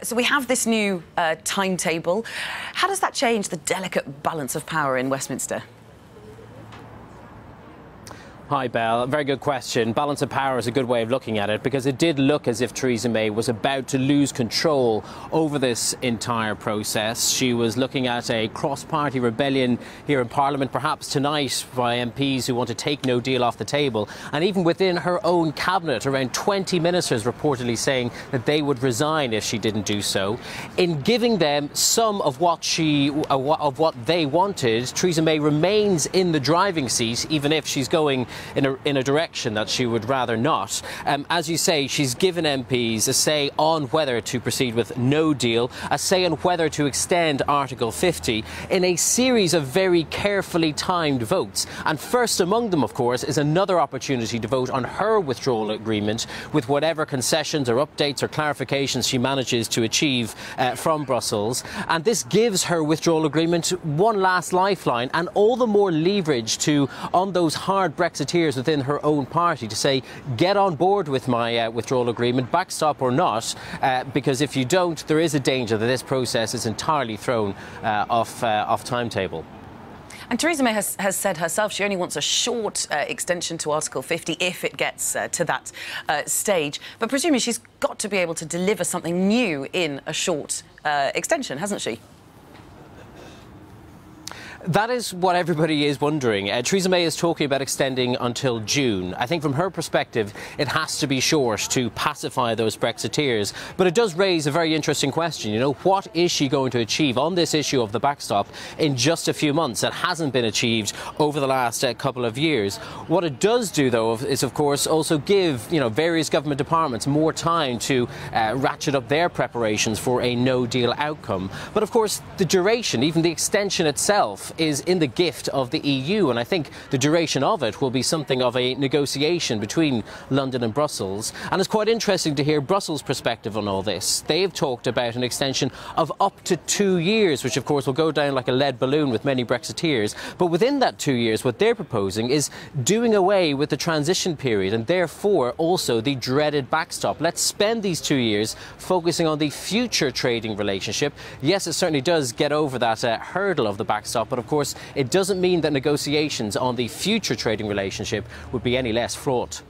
So we have this new timetable. How does that change the delicate balance of power in Westminster? Hi, Belle. Very good question. Balance of power is a good way of looking at it, because it did look as if Theresa May was about to lose control over this entire process. She was looking at a cross-party rebellion here in Parliament, perhaps tonight, by MPs who want to take no deal off the table. And even within her own cabinet, around 20 ministers reportedly saying that they would resign if she didn't do so. In giving them some of what they wanted, Theresa May remains in the driving seat, even if she's going in a direction that she would rather not. As you say, she's given MPs a say on whether to proceed with no deal, a say on whether to extend Article 50 in a series of very carefully timed votes. And first among them, of course, is another opportunity to vote on her withdrawal agreement, with whatever concessions or updates or clarifications she manages to achieve from Brussels. And this gives her withdrawal agreement one last lifeline, and all the more leverage on those hard Brexiteers within her own party to say, get on board with my withdrawal agreement, backstop or not, because if you don't, there is a danger that this process is entirely thrown off timetable. And Theresa May has said herself she only wants a short extension to Article 50 if it gets to that stage. But presumably she's got to be able to deliver something new in a short extension, hasn't she? That is what everybody is wondering. Theresa May is talking about extending until June. I think from her perspective, it has to be short to pacify those Brexiteers. But it does raise a very interesting question. You know, what is she going to achieve on this issue of the backstop in just a few months that hasn't been achieved over the last couple of years? What it does do, though, is, of course, also give, various government departments more time to ratchet up their preparations for a no-deal outcome. But, of course, the duration, even the extension itself, is in the gift of the EU, and I think the duration of it will be something of a negotiation between London and Brussels. And it's quite interesting to hear Brussels' perspective on all this. They've talked about an extension of up to 2 years, which of course will go down like a lead balloon with many Brexiteers. But within that 2 years, what they're proposing is doing away with the transition period and therefore also the dreaded backstop. Let's spend these 2 years focusing on the future trading relationship. Yes, it certainly does get over that hurdle of the backstop, but of course, it doesn't mean that negotiations on the future trading relationship would be any less fraught.